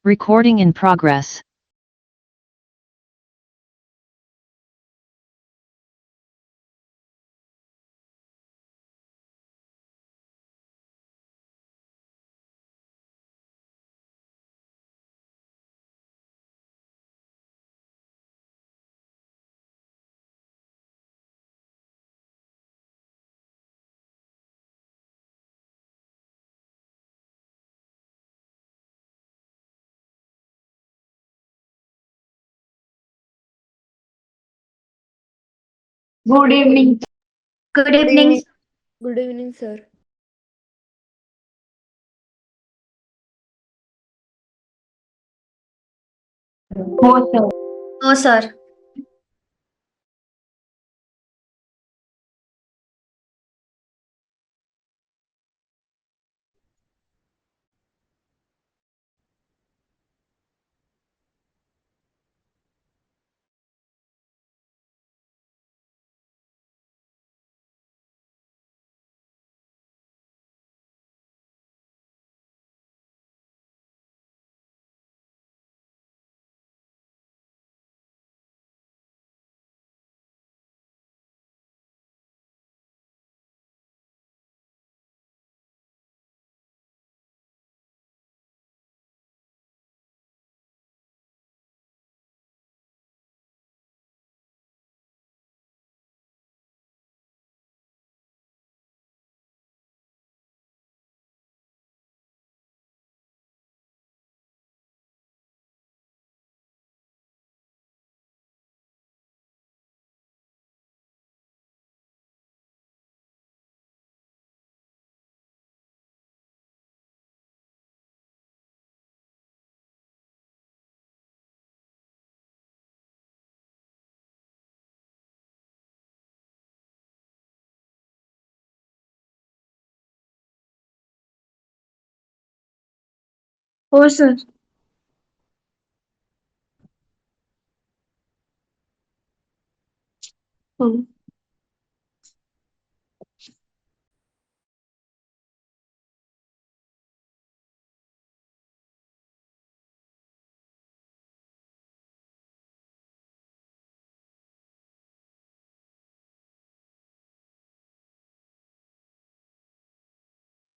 Recording in progress. Good evening. Good Good evening. evening. Good evening, sir. Oh, sir. No, sir. Oh, sir. Oh.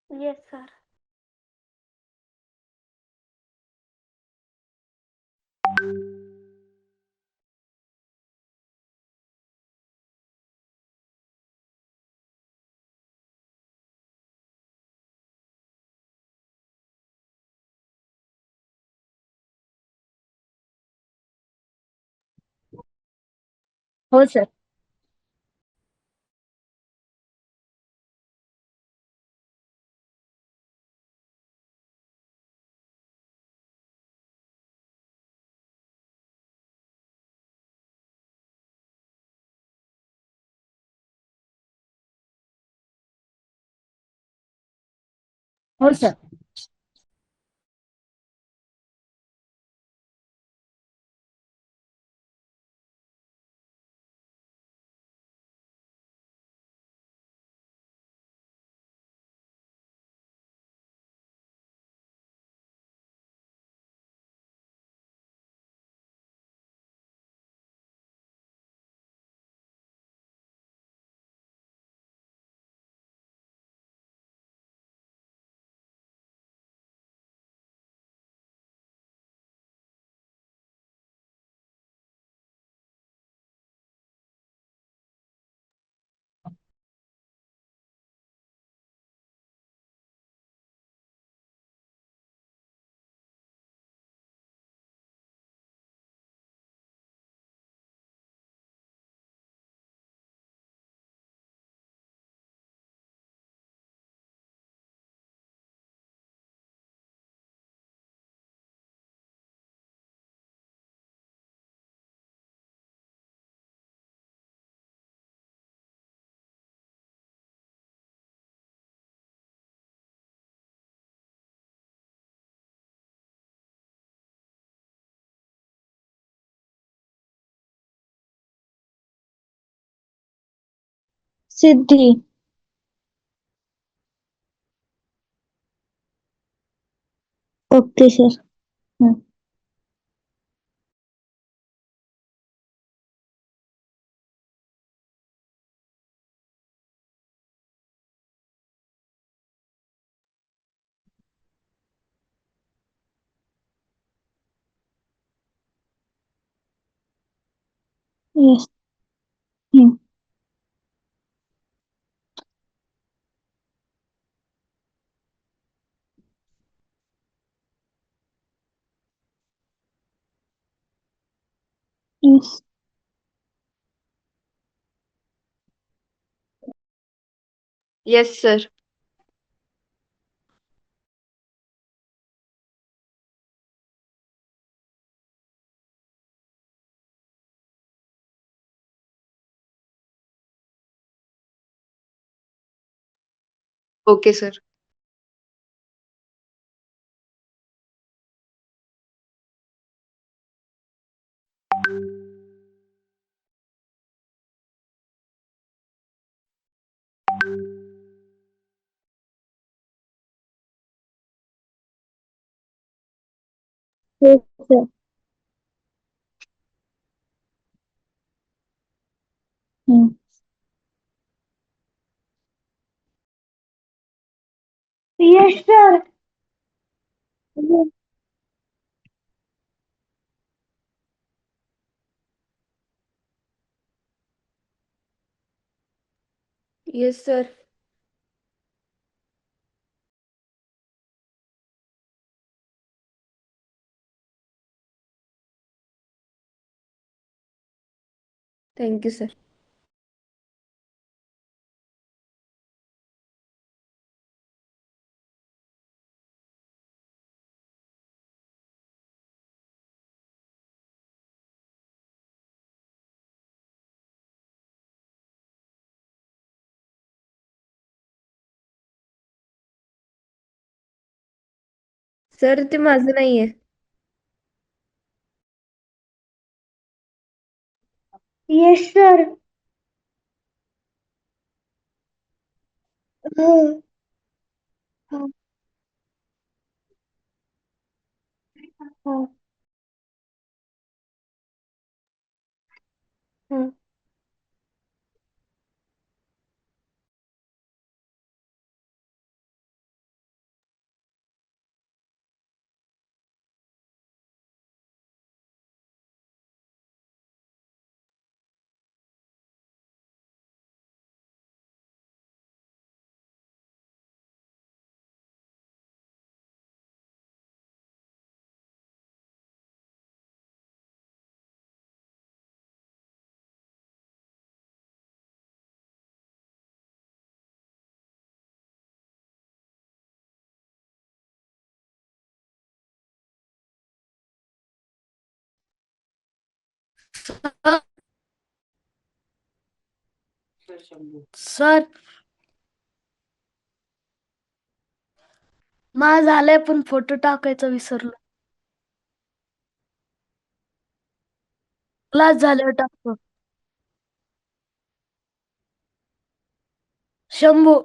Yes, sir. Oh, sir. Oh, sir. Siddhi. Okay, sir. Hmm. Yes. Hmm. Yes. Yes, sir. Okay, sir. Yes, sir. Hmm. Yes, sir. Yes. Yes, sir. Thank you, sir. Sir ते माझं नाहीये. Yes, sir. Hmm. Hmm. Hmm. Hmm. Sir माझं झालंय पण photo टाकायचा विसरलो. Class झाल्यावर टाकतो. शंभू.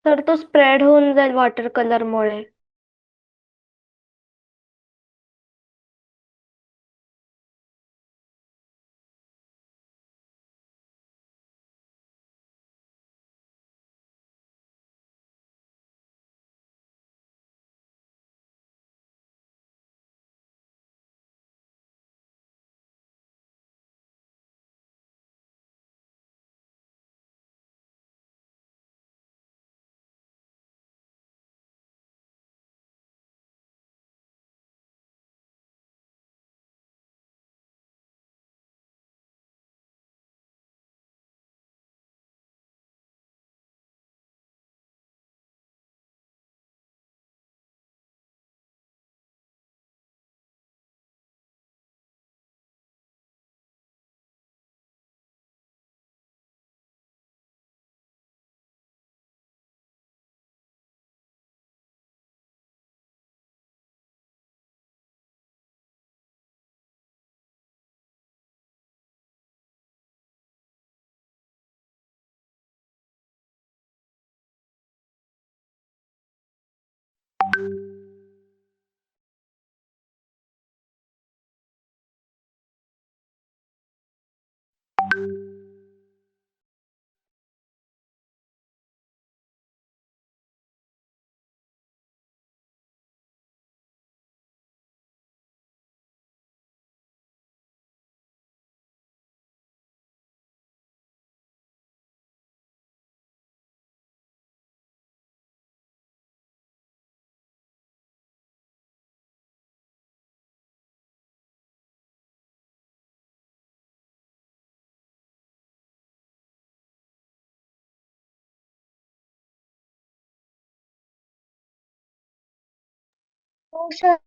सर तो स्प्रेड होऊन जाईल वॉटर कलरमुळे. हो सर.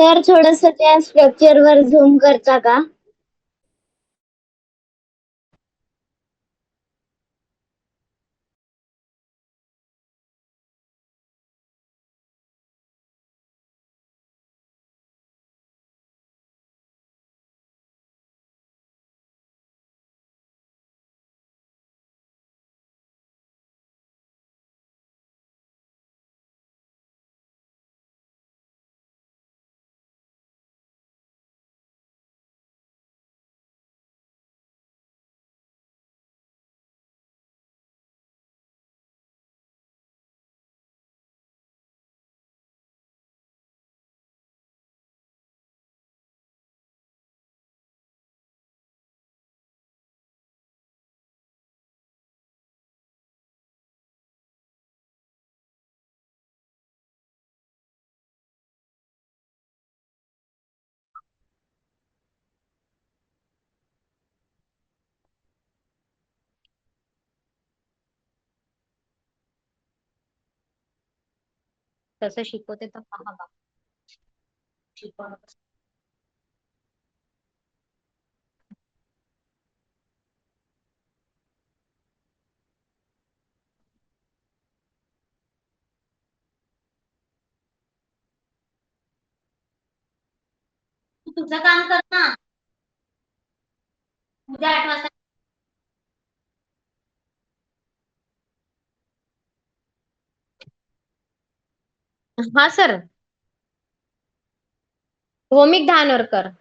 सर थोडस त्या स्ट्रक्चर वर झूम करता का? तसं शिकवते तर पहा बा. तू तुझं काम कर ना. उद्या 8 वाजता. हा सर. भौमिक धानोरकर.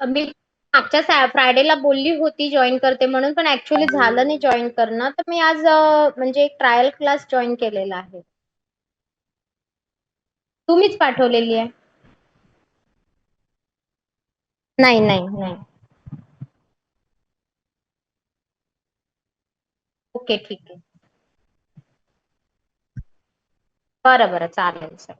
मी मागच्या फ्रायडेला बोलली होती जॉईन करते म्हणून, पण ऍक्च्युली झालं नाही जॉईन करणं. तर मी आज म्हणजे एक ट्रायल क्लास जॉईन केलेला आहे. तुम्हीच पाठवलेली आहे. नाही नाही नाही. ओके ठीक आहे. बरं बरं चालेल सर.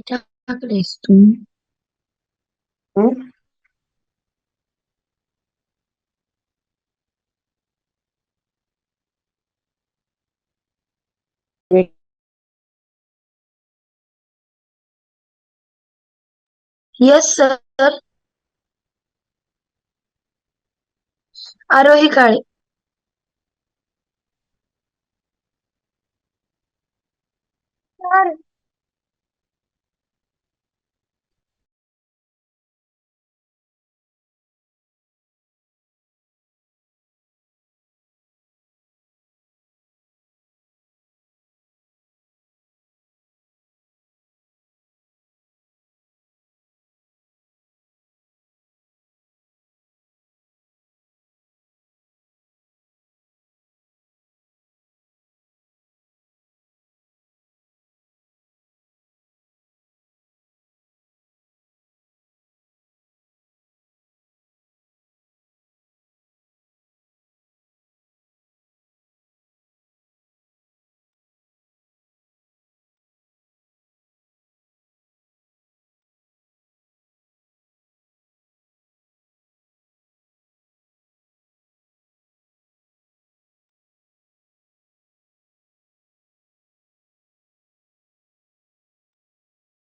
टाकलेस तू? Yes sir. Arohi Kale.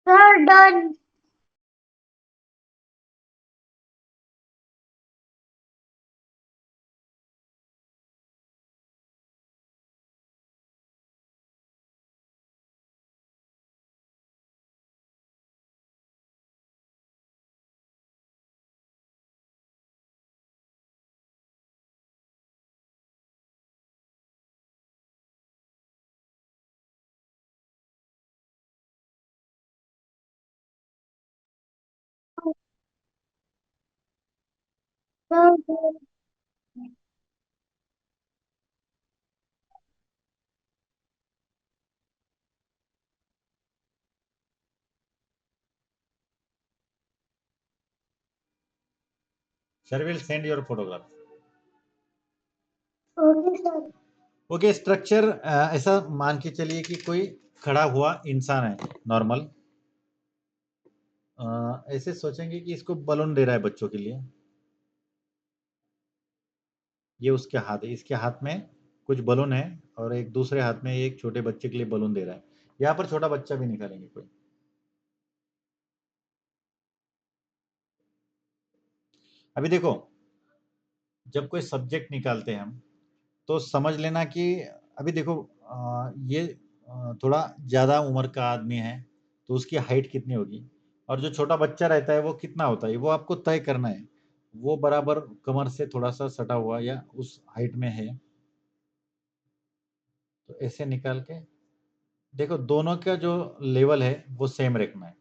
Sir done. Sir will send your photograph. Okay sir. Okay, structure ऐसा मान के चलिए कि कोई खड़ा हुआ इंसान है नॉर्मल. ऐसे सोचेंगे कि इसको बलून दे रहा है बच्चों के लिए. ये उसके हाथ है, इसके हाथ में कुछ बलून है और एक दूसरे हाथ में एक छोटे बच्चे के लिए बलून दे रहा है. यहाँ पर छोटा बच्चा भी निकालेंगे कोई. अभी देखो, जब कोई सब्जेक्ट निकालते हैं हम तो समझ लेना कि अभी देखो ये थोड़ा ज़्यादा उम्र का आदमी है, तो उसकी हाइट कितनी होगी और जो छोटा बच्चा रहता है वो कितना होता है, वो आपको तय करना है। वो बराबर कमर से थोड़ा-सा सटा हुआ या उस हाइट में है। तो ऐसे निकाल के देखो दोनों का जो लेवल है वो सेम रखना है।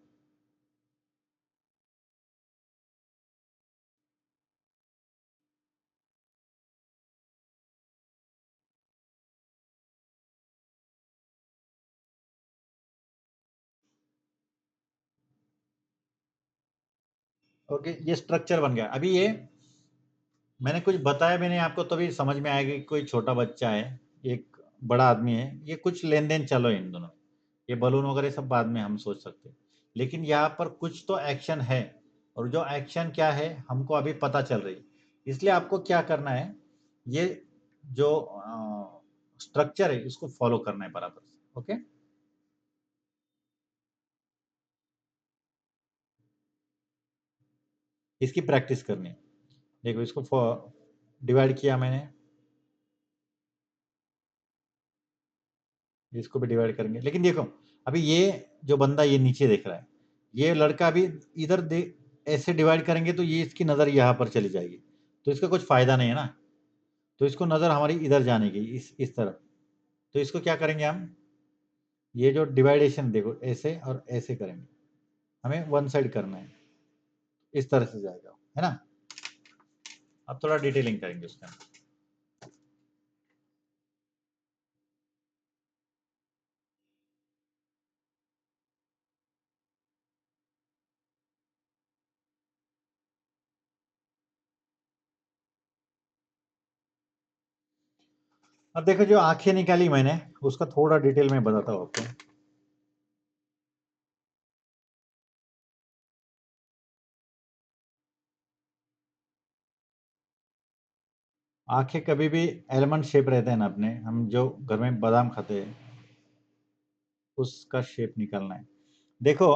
ओके, ये स्ट्रक्चर बन गया। अभी ये मैंने कुछ बताया भी नहीं आपको, तभी समझ में आएगा कि कोई छोटा बच्चा है, एक बड़ा आदमी है, ये कुछ लेन-देन चलो इन दोनों में। ये बलून वगैरह सब बाद में हम सोच सकते हैं। लेकिन यहाँ पर कुछ तो एक्शन है और जो एक्शन क्या है हमको अभी पता चल रही है। इसलिए आपको क्या करना है, ये जो स्ट्रक्चर है इसको फॉलो करना है बराबर से। ओके? इसकी प्रैक्टिस करनी है। देखो इसको डिवाइड किया मैंने, इसको भी डिवाइड करेंगे। लेकिन देखो अभी ये जो बंदा ये नीचे देख रहा है, ये लड़का भी इधर ऐसे डिवाइड करेंगे तो ये इसकी नज़र यहाँ पर चली जाएगी, तो इसका कुछ फायदा नहीं है ना। तो इसको नज़र हमारी इधर जाने की, इस तरफ। तो इसको क्या करेंगे हम, ये जो डिवाइडेशन देखो ऐसे और ऐसे करेंगे, हमें वन साइड करना है, इस तरह से जाएगा, है ना। अब थोड़ा डिटेलिंग करेंगे उसका। अब देखो जो आंखें निकाली मैंने उसका थोड़ा डिटेल में बताता हूँ आपको। आंखें कभी भी एलमंड शेप रहते हैं ना अपने, हम जो घर में बादाम खाते हैं उसका शेप निकालना है। देखो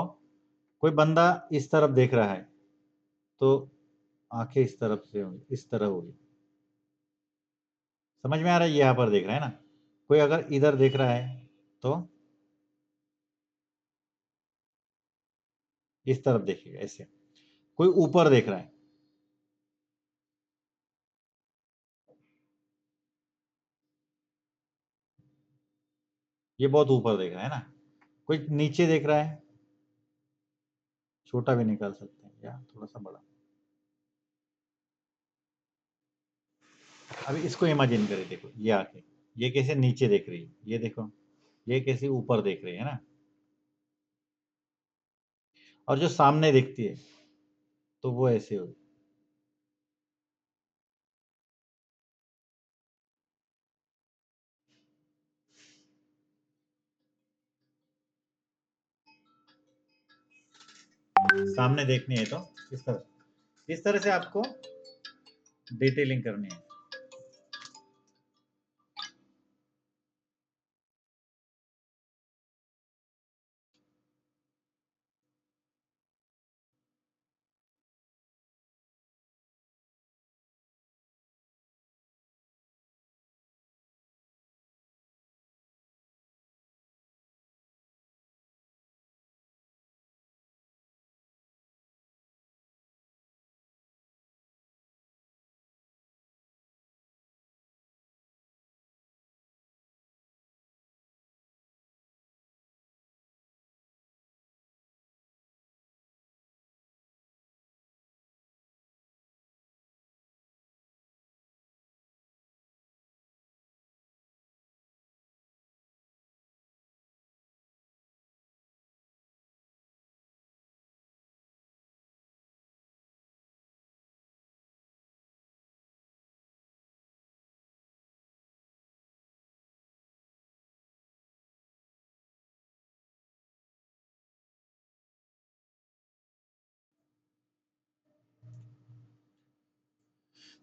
कोई बंदा इस तरफ देख रहा है तो आंखें इस तरफ से होंगी, इस तरह होगी। समझ में आ रहा है, ये यहाँ पर देख रहा है ना। कोई अगर इधर देख रहा है तो इस तरफ देखिएगा ऐसे। कोई ऊपर देख रहा है, ये बहुत ऊपर देख रहा है ना। कोई नीचे देख रहा है, छोटा भी निकाल सकते हैं या थोड़ा सा बड़ा। अभी इसको इमेजिन करें, देखो ये आंखें, ये कैसे नीचे देख रही है, ये देखो ये कैसे ऊपर देख रही है ना। और जो सामने दिखती है तो वो ऐसे होगी। सामने देखनी है तो इस तरह से आपको डिटेलिंग करनी है।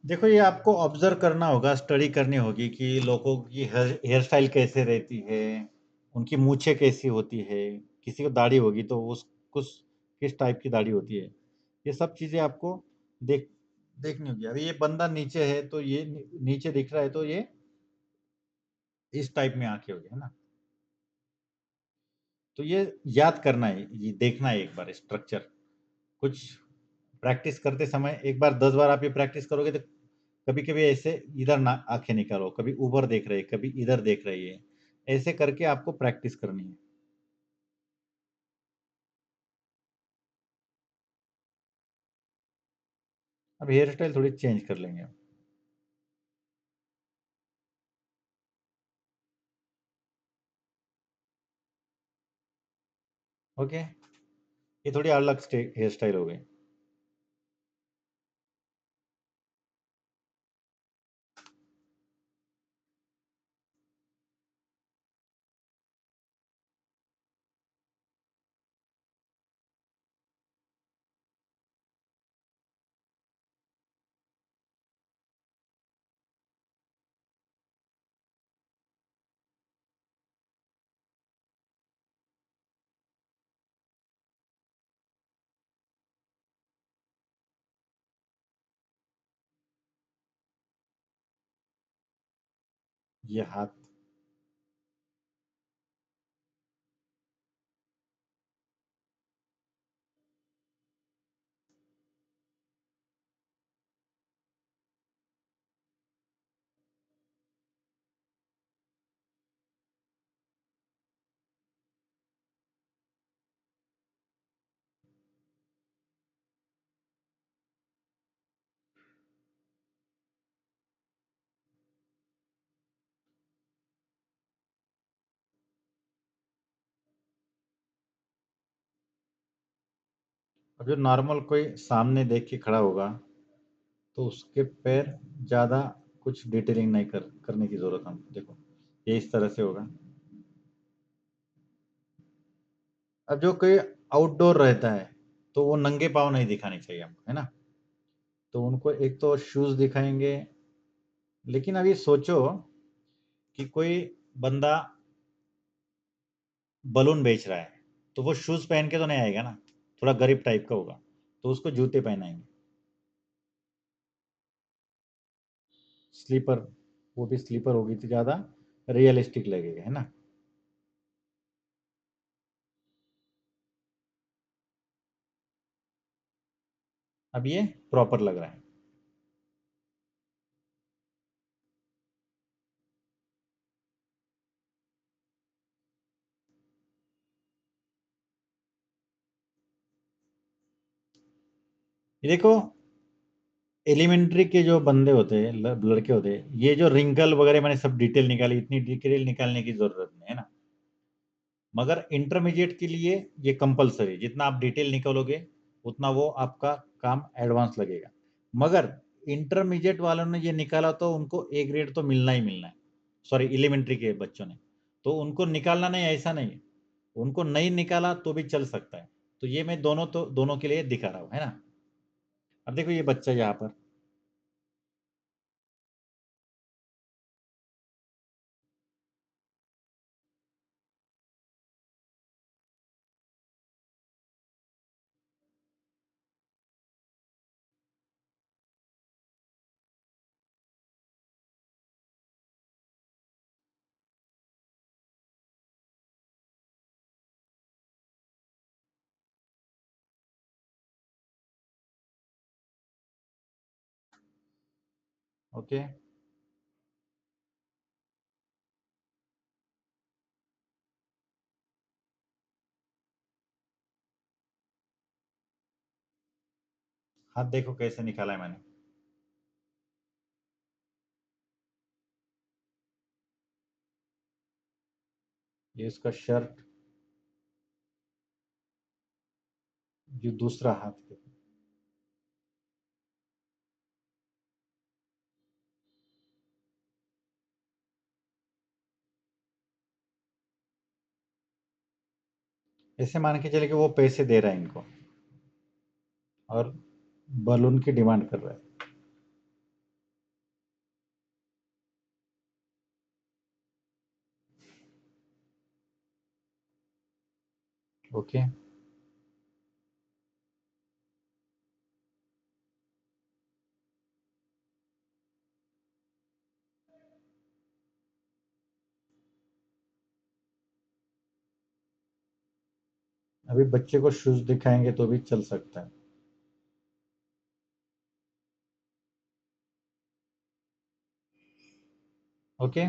देखो ये आपको ऑब्जर्व करना होगा, स्टडी करनी होगी कि लोगों की हेयर स्टाइल कैसे रहती है, उनकी मूछें कैसी होती है, किसी को दाढ़ी होगी तो उस कुछ किस टाइप की दाढ़ी होती है। ये सब चीज़ें आपको देखनी होगी। अभी ये बंदा नीचे है तो ये नीचे दिख रहा है तो ये इस टाइप में आंखें होगी, है ना। तो ये याद करना है, ये देखना है एक बार स्ट्रक्चर। कुछ प्रैक्टिस करते समय एक बार 10 बार आप ये प्रैक्टिस करोगे तो कभी कभी ऐसे इधर ना आंखें निकालो, कभी ऊपर देख रहे, कभी इधर देख रही है, ऐसे करके आपको प्रैक्टिस करनी है। अब हेयर स्टाइल थोड़ी चेंज कर लेंगे हम। ओके, ये थोड़ी अलग हेयर स्टाइल हो गई। ये हाथ, अब जो नॉर्मल कोई सामने देख के खड़ा होगा तो उसके पैर ज्यादा कुछ डिटेलिंग नहीं करने की जरूरत हमको। देखो ये इस तरह से होगा। अब जो कोई आउटडोर रहता है तो वो नंगे पाँव नहीं दिखाने चाहिए हमको, है ना। तो उनको एक तो शूज दिखाएंगे, लेकिन अभी सोचो कि कोई बंदा बलून बेच रहा है तो वो शूज पहन के तो नहीं आएगा ना, थोड़ा गरीब टाइप का होगा, तो उसको जूते पहनाएंगे, स्लीपर। वो भी स्लीपर होगी तो ज्यादा रियलिस्टिक लगेगा, है ना। अब ये प्रॉपर लग रहा है। ये देखो एलिमेंट्री के जो बंदे होते हैं, लड़के होते हैं, ये जो रिंकल वगैरह मैंने सब डिटेल निकाली, इतनी डिटेल निकालने की जरूरत नहीं है ना। मगर इंटरमीडिएट के लिए ये कंपलसरी, जितना आप डिटेल निकालोगे उतना वो आपका काम एडवांस लगेगा। मगर इंटरमीडिएट वालों ने ये निकाला तो उनको ए ग्रेड तो मिलना ही मिलना है। सॉरी, एलिमेंट्री के बच्चों ने तो उनको निकालना नहीं, ऐसा नहीं है। उनको नहीं निकाला तो भी चल सकता है। तो ये मैं दोनों के लिए दिखा रहा हूँ, है ना। अब देखो ये बच्चा यहाँ पर, ओके। हाथ देखो कैसे निकाला है मैंने। ये इसका शर्ट, जो दूसरा हाथ पे, ऐसे मान के चले कि वो पैसे दे रहा है इनको और बलून की डिमांड कर रहा है। ओके। अभी बच्चे को शूज दिखाएंगे तो भी चल सकता है। ओके,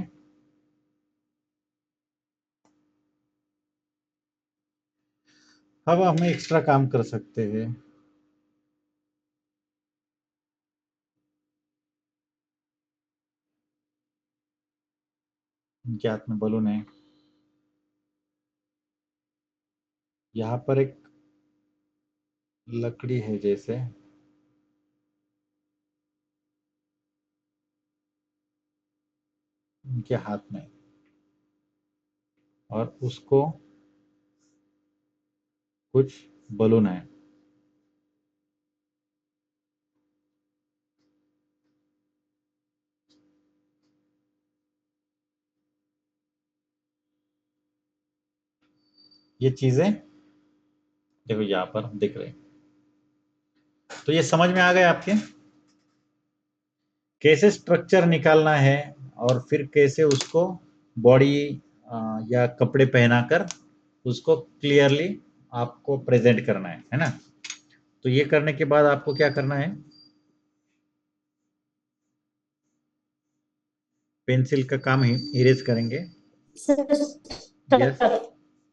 अब हम एक्स्ट्रा काम कर सकते हैं। इनके हाथ में बलून है, यहाँ पर एक लकड़ी है जैसे, इनके हाथ में, और उसको कुछ बलून है। ये चीजें देखो यहाँ पर दिख रहे, तो ये समझ में आ गए आपके कैसे स्ट्रक्चर निकालना है और फिर कैसे उसको बॉडी या कपड़े पहनाकर उसको क्लियरली आपको प्रेजेंट करना है ना। तो ये करने के बाद आपको क्या करना है, पेंसिल का काम ही इरेज करेंगे। यस,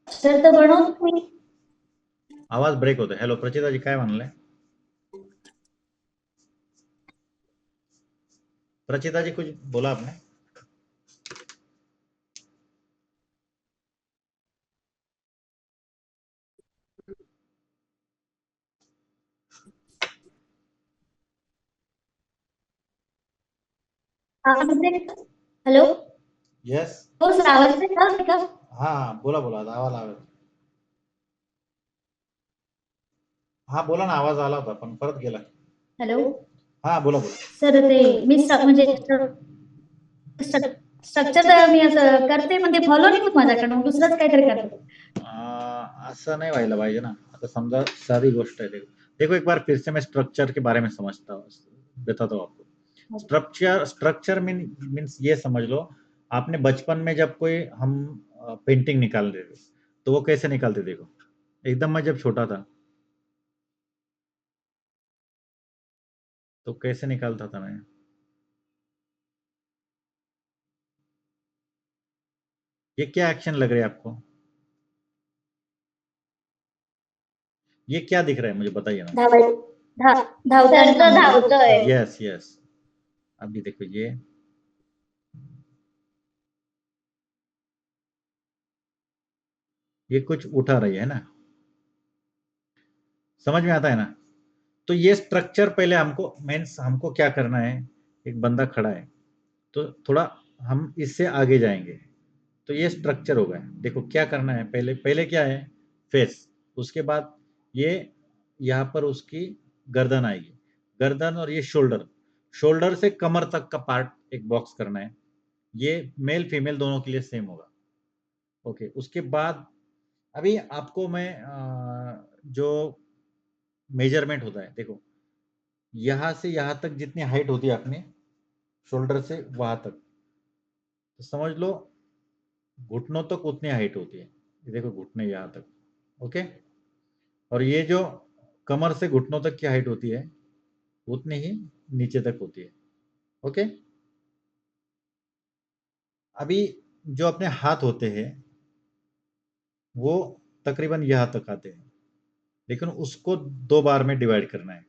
सर तो बनव तुम्ही आवाज ब्रेक होते। हॅलो प्रचिताजी, काय म्हणले? प्रचिताजी कुछ बोला आपने? हॅलो यस, हो सर, आवाज येतोय का? हाँ बोला बोला, आवाज आवाज हाँ बोला ना, आवाज आला होता पण परत गेला। हॅलो हाँ बोला बोला। सर, ते मी म्हणजे स्ट्रक्चर तर मी असं करते, पण ते फॉलो नाही होत माझ्याकडून, दुसरंच काहीतरी करते। असं नहीं व्हायला पाहिजे ना। आता समझा सारी गोष्ट है, देखो देखो एक बार फिर से मैं स्ट्रक्चर के बारे में समझता हूँ, बताता हूँ आपको। स्ट्रक्चर मीन्स ये समझ लो, आपने बचपन में जब कोई हम पेंटिंग निकाल रहे थे तो वो कैसे निकालते, देखो एकदम मैं जब छोटा था तो कैसे निकालता था मैं, ये क्या एक्शन लग रहा है आपको, ये क्या दिख रहा है मुझे बताइए ना। सर तो धावतोय। यस यस, अभी देखो ये कुछ उठा रही है ना, समझ में आता है ना। तो ये स्ट्रक्चर पहले हमको क्या करना है, एक बंदा खड़ा है तो थोड़ा हम इससे आगे जाएंगे, तो ये स्ट्रक्चर होगा। देखो क्या करना है, पहले पहले क्या है, फेस, उसके बाद ये यहाँ पर उसकी गर्दन आएगी, गर्दन और ये शोल्डर, शोल्डर से कमर तक का पार्ट एक बॉक्स करना है। ये मेल फीमेल दोनों के लिए सेम होगा। ओके, उसके बाद अभी आपको मैं जो मेजरमेंट होता है, देखो यहाँ से यहाँ तक जितनी हाइट होती है अपने शोल्डर से वहां तक, तो समझ लो घुटनों तक उतनी हाइट होती है। ये देखो घुटने यहाँ तक, ओके। और ये जो कमर से घुटनों तक की हाइट होती है उतनी ही नीचे तक होती है, ओके। अभी जो अपने हाथ होते हैं वो तकरीबन यहाँ तक आते हैं, लेकिन उसको 2 बार में डिवाइड करना है,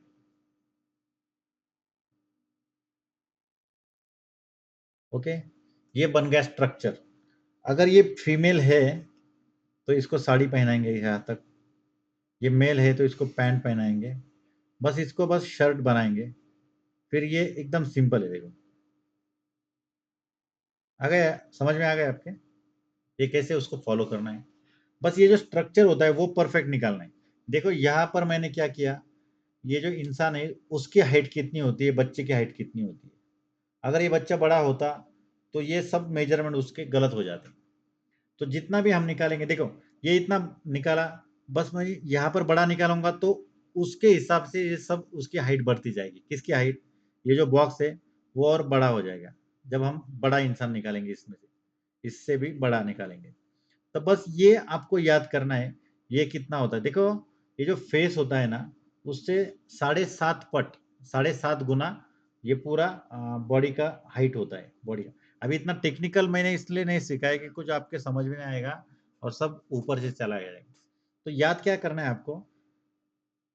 ओके। ये बन गया स्ट्रक्चर। अगर ये फीमेल है तो इसको साड़ी पहनाएंगे यहाँ तक, ये मेल है तो इसको पैंट पहनाएंगे, बस इसको बस शर्ट बनाएंगे, फिर ये एकदम सिंपल है। देखो आ गया, समझ में आ गया आपके, ये कैसे उसको फॉलो करना है। बस ये जो स्ट्रक्चर होता है वो परफेक्ट निकालना है। देखो यहाँ पर मैंने क्या किया, ये जो इंसान है उसकी हाइट कितनी होती है, बच्चे की हाइट कितनी होती है। अगर ये बच्चा बड़ा होता तो ये सब मेजरमेंट उसके गलत हो जाते। तो जितना भी हम निकालेंगे, देखो ये इतना निकाला, बस मैं यहाँ पर बड़ा निकालूंगा तो उसके हिसाब से ये सब उसकी हाइट बढ़ती जाएगी। किसकी हाइट, ये जो बॉक्स है वो और बड़ा हो जाएगा जब हम बड़ा इंसान निकालेंगे, इसमें से इससे भी बड़ा निकालेंगे। तो बस ये आपको याद करना है ये कितना होता है देखो, ये जो फेस होता है ना उससे 7.5 पट 7.5 गुना ये पूरा बॉडी का हाइट होता है बॉडी का। अभी इतना टेक्निकल मैंने इसलिए नहीं सीखा है कि कुछ आपके समझ में नहीं आएगा और सब ऊपर से चला जाएगा। तो याद क्या करना है आपको,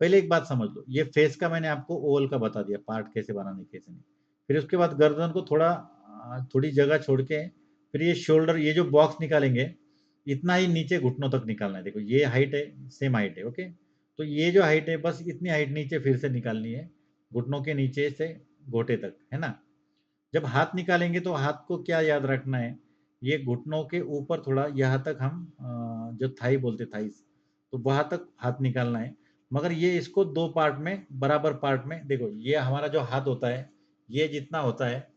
पहले एक बात समझ लो, ये फेस का मैंने आपको ओवल का बता दिया पार्ट कैसे बनाने कैसे नहीं। फिर उसके बाद गर्दन को थोड़ा थोड़ी जगह छोड़ के फिर ये शोल्डर, ये जो बॉक्स निकालेंगे इतना ही नीचे घुटनों तक निकालना है। देखो ये हाइट है, सेम हाइट है, ओके। तो ये जो हाइट है बस इतनी हाइट नीचे फिर से निकालनी है, घुटनों के नीचे से घोटे तक, है ना। जब हाथ निकालेंगे तो हाथ को क्या याद रखना है, ये घुटनों के ऊपर थोड़ा यहाँ तक हम जो थाई बोलते थाइस, तो वहां तक हाथ निकालना है। मगर ये इसको 2 पार्ट में बराबर पार्ट में, देखो ये हमारा जो हाथ होता है ये जितना होता है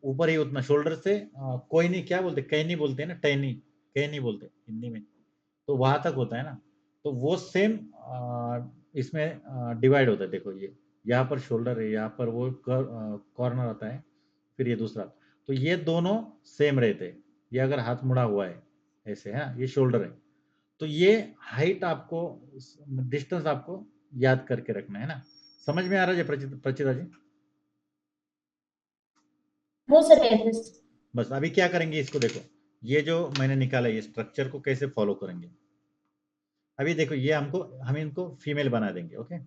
ऊपर ही उतना शोल्डर से कोई नहीं क्या बोलते, कहनी बोलते हैं ना, टहनी कहनी बोलते हैं हिंदी में, तो वहां तक होता है ना। तो वो सेम इसमें डिवाइड होता है। देखो ये यहाँ पर शोल्डर है, यहाँ पर वो कॉर्नर आता है, फिर ये दूसरा, तो ये दोनों सेम रहते हैं। ये अगर हाथ मुड़ा हुआ है ऐसे है, ये शोल्डर है, तो ये हाइट आपको, डिस्टेंस आपको याद करके रखना है ना। समझ में आ रहा है प्रचिता जी? हो सर एड्रेस। बस अभी क्या करेंगे इसको, देखो ये जो मैंने निकाला ये स्ट्रक्चर को कैसे फॉलो करेंगे। अभी देखो ये हम इनको फीमेल बना देंगे, ओके।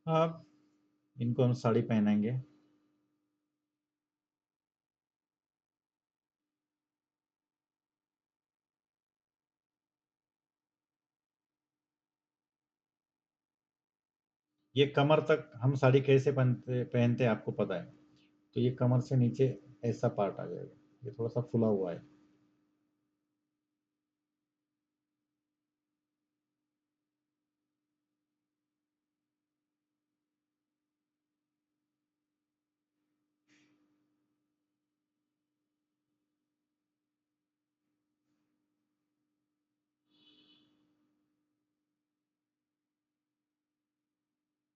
अब इनको हम साड़ी पहनाएंगे। ये कमर तक हम साड़ी कैसे पहनते पहनते आपको पता है, तो ये कमर से नीचे ऐसा पार्ट आ जाएगा, ये थोड़ा सा फुला हुआ है।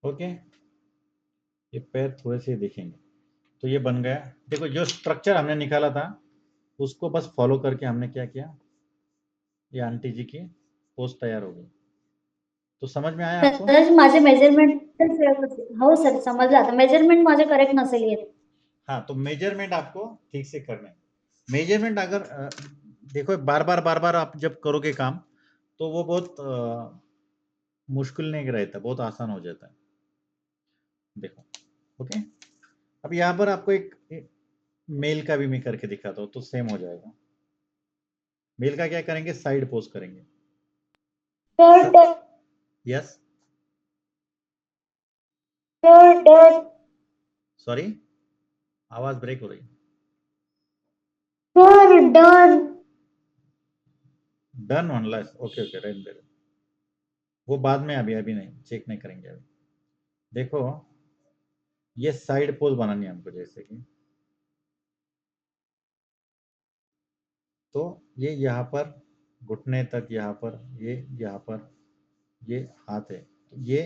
ओके, ये पैर थोड़े से दिखेंगे, तो ये बन गया। देखो जो स्ट्रक्चर हमने निकाला था उसको बस फॉलो करके हमने क्या किया, ये आंटी जी की पोस्ट तैयार हो गई। तो समझ में आया आपको? सर माझे मेजरमेंट हो सर, समजलं आता, मेजरमेंट माझे करेक्ट नसेल येत. हाँ, तो मेजरमेंट आपको ठीक से करना है। मेजरमेंट अगर देखो बार बार आप जब करोगे काम तो वो बहुत मुश्किल नहीं रहता, बहुत आसान हो जाता है। देखो ओके, अब यहाँ पर आपको एक मेल का भी मैं करके दिखाता हूँ तो सेम हो जाएगा। मेल का क्या करेंगे, साइड पोज करेंगे। यस, सॉरी आवाज ब्रेक हो रही है। डन अनलेस, ओके ओके, रहने दे, वो बाद में, अभी नहीं, चेक नहीं करेंगे अभी। देखो ये साइड पोज बनानी है हमको, जैसे कि तो ये यहाँ पर घुटने तक, यहाँ पर ये, यहाँ पर ये हाथ है, तो ये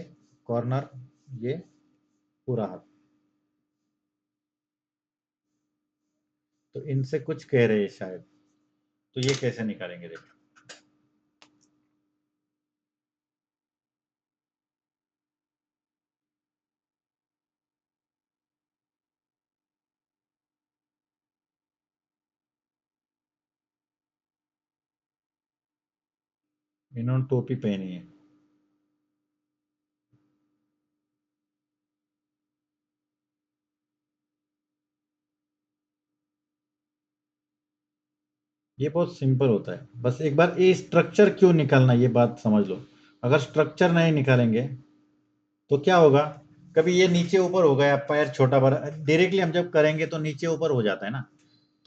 कॉर्नर, ये पूरा हाथ, तो इनसे कुछ कह रहे हैं शायद, तो ये कैसे निकालेंगे देखो। इन्होंने टोपी पहनी है, ये बहुत सिंपल होता है। बस एक बार ये स्ट्रक्चर क्यों निकालना ये बात समझ लो। अगर स्ट्रक्चर नहीं निकालेंगे तो क्या होगा, कभी ये नीचे ऊपर हो गया, पैर छोटा बड़ा, डायरेक्टली हम जब करेंगे तो नीचे ऊपर हो जाता है ना,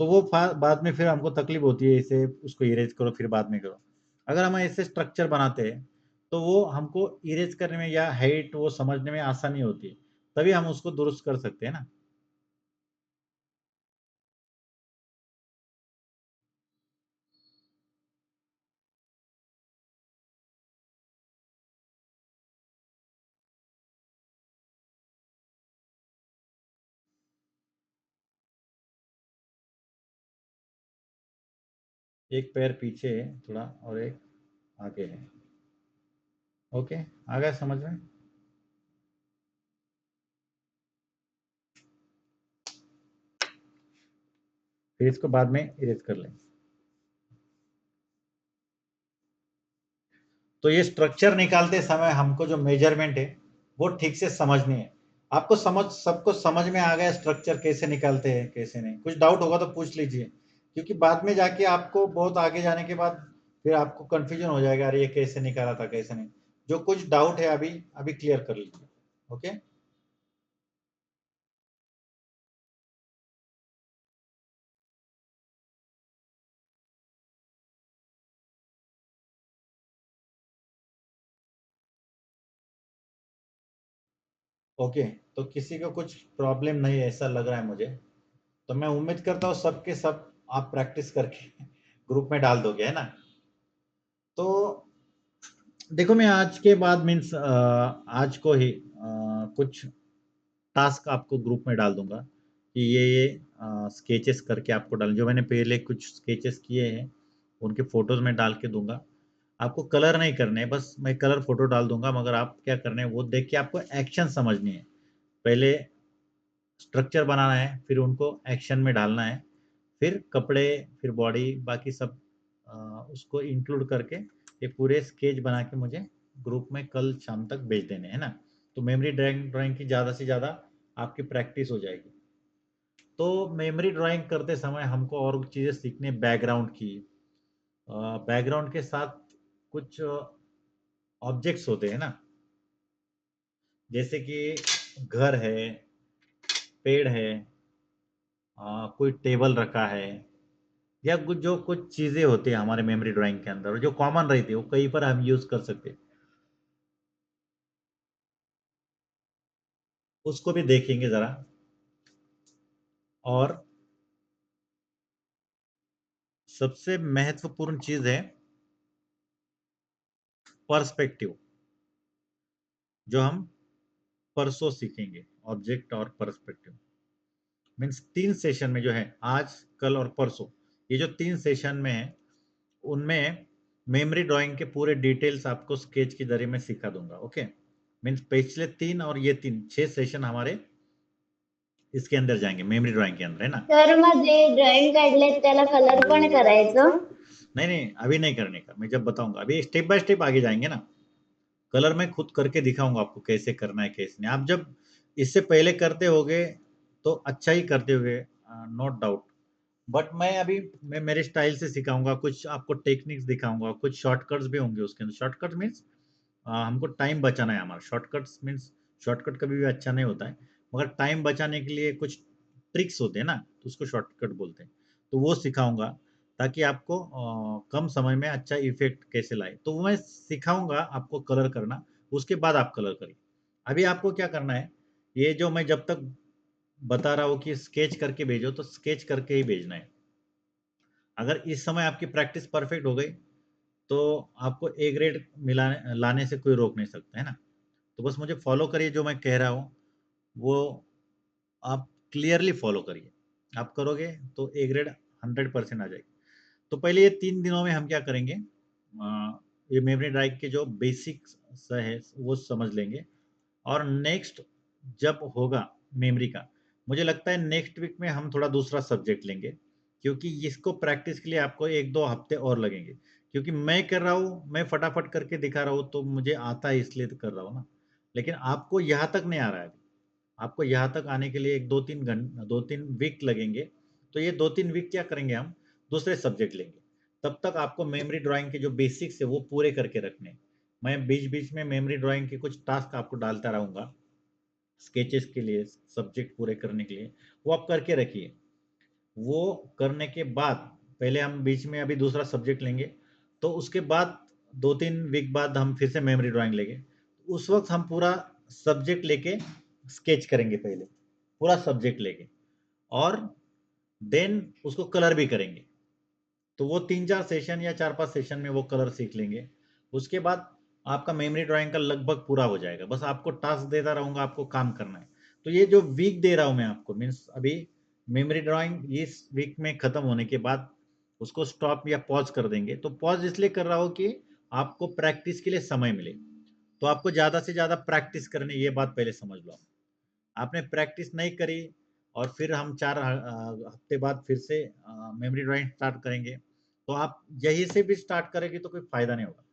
तो वो बाद में फिर हमको तकलीफ होती है, इसे उसको इरेज करो फिर बाद में करो। अगर हम ऐसे स्ट्रक्चर बनाते हैं तो वो हमको इरेज करने में या हाइट वो समझने में आसानी होती है, तभी हम उसको दुरुस्त कर सकते हैं ना। एक पैर पीछे है थोड़ा और एक आगे है। ओके, आ गया समझ में? फिर इसको बाद में इरेज कर लें। तो ये स्ट्रक्चर निकालते समय हमको जो मेजरमेंट है वो ठीक से समझनी है। आपको सबको समझ में आ गया स्ट्रक्चर कैसे निकालते हैं कैसे नहीं? कुछ डाउट होगा तो पूछ लीजिए, क्योंकि बाद में जाके आपको बहुत आगे जाने के बाद फिर आपको कंफ्यूजन हो जाएगा, अरे ये कैसे निकाला था कैसे नहीं। जो कुछ डाउट है अभी अभी क्लियर कर लीजिए। Okay, okay. तो किसी को कुछ प्रॉब्लम नहीं है ऐसा लग रहा है मुझे, तो मैं उम्मीद करता हूँ सबके सब आप प्रैक्टिस करके ग्रुप में डाल दोगे, है ना? तो देखो, मैं आज के बाद मीन्स आज को ही कुछ टास्क आपको ग्रुप में डाल दूंगा कि ये स्केचेस करके आपको डाल, जो मैंने पहले कुछ स्केचेस किए हैं उनके फोटोज में डाल के दूंगा। आपको कलर नहीं करने हैं, बस मैं कलर फोटो डाल दूंगा, मगर आप क्या करने हैं वो देख के आपको एक्शन समझनी है। पहले स्ट्रक्चर बनाना है, फिर उनको एक्शन में डालना है, फिर कपड़े, फिर बॉडी, बाकी सब उसको इंक्लूड करके ये पूरे स्केच बना के मुझे ग्रुप में कल शाम तक भेज देने हैं ना। तो मेमोरी ड्राइंग की ज़्यादा से ज़्यादा आपकी प्रैक्टिस हो जाएगी। तो मेमोरी ड्राइंग करते समय हमको और चीज़ें सीखने, बैकग्राउंड की, बैकग्राउंड के साथ कुछ ऑब्जेक्ट्स होते हैं ना, जैसे कि घर है, पेड़ है, कोई टेबल रखा है, या जो कुछ चीजें होती है हमारे मेमोरी ड्राइंग के अंदर जो कॉमन रहती है वो कहीं पर हम यूज कर सकते हैं, उसको भी देखेंगे जरा। और सबसे महत्वपूर्ण चीज है पर्सपेक्टिव, जो हम परसों सीखेंगे। ऑब्जेक्ट और पर्सपेक्टिव मीन्स 3 सेशन में जो है, आज, कल और परसों, ये जो 3 सेशन में है उनमें मेमोरी ड्राइंग के पूरे डिटेल्स आपको स्केच के जरिए में सिखा दूंगा। ओके, मीन्स पिछले 3 और ये 3 6 सेशन हमारे इसके अंदर जाएंगे, मेमोरी ड्राइंग के अंदर, है ना? तर मग जे ड्रॉइंग काढले त्याला कलर पण करायचं? नहीं नहीं, अभी नहीं करने का, मैं जब बताऊंगा, अभी स्टेप बाय स्टेप आगे जाएंगे ना। कलर मैं खुद करके दिखाऊंगा आपको कैसे करना है कैसे नहीं। आप जब इससे पहले करते होगे तो अच्छा ही करते होगे, नो डाउट। बट मैं मेरे स्टाइल से सिखाऊंगा, कुछ आपको टेक्निक्स दिखाऊंगा, कुछ शॉर्टकट्स भी होंगे उसके अंदर। शॉर्टकट मीन्स हमको टाइम बचाना है हमारा। शॉर्टकट्स मीन्स शॉर्टकट कभी भी अच्छा नहीं होता है, मगर टाइम बचाने के लिए कुछ ट्रिक्स होते हैं ना, तो उसको शॉर्टकट बोलते हैं। तो वो सिखाऊंगा ताकि आपको कम समय में अच्छा इफेक्ट कैसे लाए। तो वो मैं सिखाऊंगा आपको कलर करना, उसके बाद आप कलर करिए। अभी आपको क्या करना है, ये जो मैं जब तक बता रहा हूँ कि स्केच करके भेजो, तो स्केच करके ही भेजना है। अगर इस समय आपकी प्रैक्टिस परफेक्ट हो गई तो आपको ए ग्रेड मिलाने लाने से कोई रोक नहीं सकता, है ना? तो बस मुझे फॉलो करिए, जो मैं कह रहा हूँ वो आप क्लियरली फॉलो करिए। आप करोगे तो ए ग्रेड 100% आ जाएगी। तो पहले ये 3 दिनों में हम क्या करेंगे, ये मेमोरी ड्राइव के जो बेसिक्स है वो समझ लेंगे। और नेक्स्ट जब होगा मेमोरी का, मुझे लगता है नेक्स्ट वीक में हम थोड़ा दूसरा सब्जेक्ट लेंगे, क्योंकि इसको प्रैक्टिस के लिए आपको 1-2 हफ्ते और लगेंगे। क्योंकि मैं कर रहा हूँ, मैं फटाफट करके दिखा रहा हूँ, तो मुझे आता है इसलिए तो कर रहा हूँ ना। लेकिन आपको यहाँ तक नहीं आ रहा है अभी। आपको यहाँ तक आने के लिए 2-3 वीक लगेंगे। तो ये 2-3 वीक क्या करेंगे, हम दूसरे सब्जेक्ट लेंगे। तब तक आपको मेमोरी ड्राइंग के जो बेसिक्स है वो पूरे करके रखने हैं। मैं बीच-बीच में मेमोरी ड्राइंग के कुछ टास्क आपको डालता रहूँगा स्केचेस के लिए, सब्जेक्ट पूरे करने के लिए, वो आप करके रखिए। वो करने के बाद पहले हम बीच में अभी दूसरा सब्जेक्ट लेंगे, तो उसके बाद 2-3 वीक बाद हम फिर से मेमोरी ड्राइंग लेंगे। उस वक्त हम पूरा सब्जेक्ट लेके स्केच करेंगे पहले, पूरा सब्जेक्ट लेके, और देन उसको कलर भी करेंगे। तो वो 3-4 सेशन या 4-5 सेशन में वो कलर सीख लेंगे। उसके बाद आपका मेमोरी ड्राइंग का लगभग पूरा हो जाएगा। बस आपको टास्क देता रहूँगा, आपको काम करना है। तो ये जो वीक दे रहा हूँ मैं आपको, मीन्स अभी मेमोरी ड्राइंग इस वीक में खत्म होने के बाद उसको स्टॉप या पॉज कर देंगे। तो पॉज इसलिए कर रहा हूँ कि आपको प्रैक्टिस के लिए समय मिले। तो आपको ज़्यादा से ज़्यादा प्रैक्टिस करनी, ये बात पहले समझ लो। आपने प्रैक्टिस नहीं करी और फिर हम 4 हफ्ते बाद फिर से मेमोरी ड्राइंग स्टार्ट करेंगे, तो आप यहीं से भी स्टार्ट करेंगे तो कोई फ़ायदा नहीं होगा।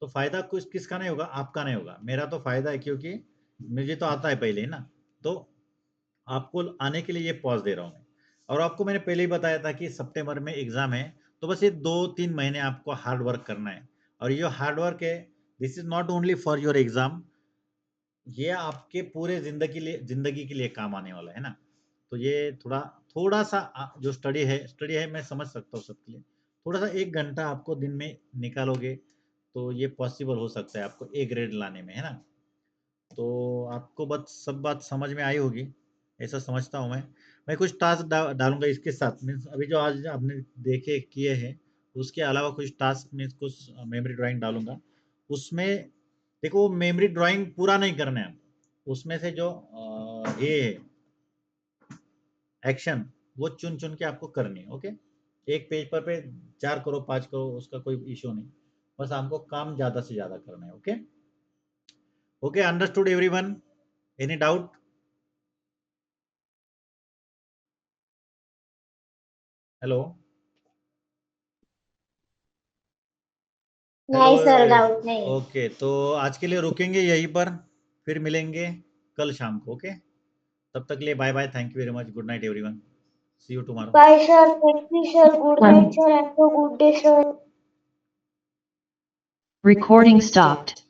तो फ़ायदा कुछ किसका नहीं होगा? आपका नहीं होगा। मेरा तो फ़ायदा है क्योंकि मुझे तो आता है पहले ही ना, तो आपको आने के लिए ये पॉज़ दे रहा हूँ मैं। और आपको मैंने पहले ही बताया था कि सितंबर में एग्ज़ाम है, तो बस ये 2-3 महीने आपको हार्ड वर्क करना है। और ये हार्ड वर्क है, this is not only for your exam, ये आपके पूरे ज़िंदगी के लिए काम आने वाला है ना। तो ये थोड़ा-सा जो स्टडी है मैं समझ सकता हूँ सबके लिए। थोड़ा-सा 1 घंटा आपको दिन में निकालोगे, तो ये पॉसिबल हो सकता है आपको ए ग्रेड लाने में, है ना? तो आपको बस सब बात समझ में आई होगी, ऐसा समझता हूँ मैं। मैं कुछ टास्क डालूँगा इसके साथ, मीन्स अभी जो आज आपने देखे किए हैं, उसके अलावा कुछ टास्क मीन्स कुछ मेमोरी ड्राइंग डालूँगा। उसमें देखो मेमोरी ड्राइंग पूरा नहीं करना है हमको, उसमें से जो ये है एक्शन, वो चुन-चुन के आपको करनी है, ओके? एक पेज पर पे 4 करो, 5 करो, उसका कोई इश्यू नहीं। बस हमको काम ज़्यादा से ज़्यादा करना है, okay? Okay, understood everyone? Any doubt? Hello? नहीं हेलो सर, डाउट नहीं है। ओके, तो आज के लिए रुकेंगे यहीं पर, फिर मिलेंगे कल शाम को, ओके? तब तक के लिए bye bye, thank you very much, good night everyone, see you tomorrow. Bye, sir. Thank you, sir. Good night, sir. Have a good day, sir. Recording stopped.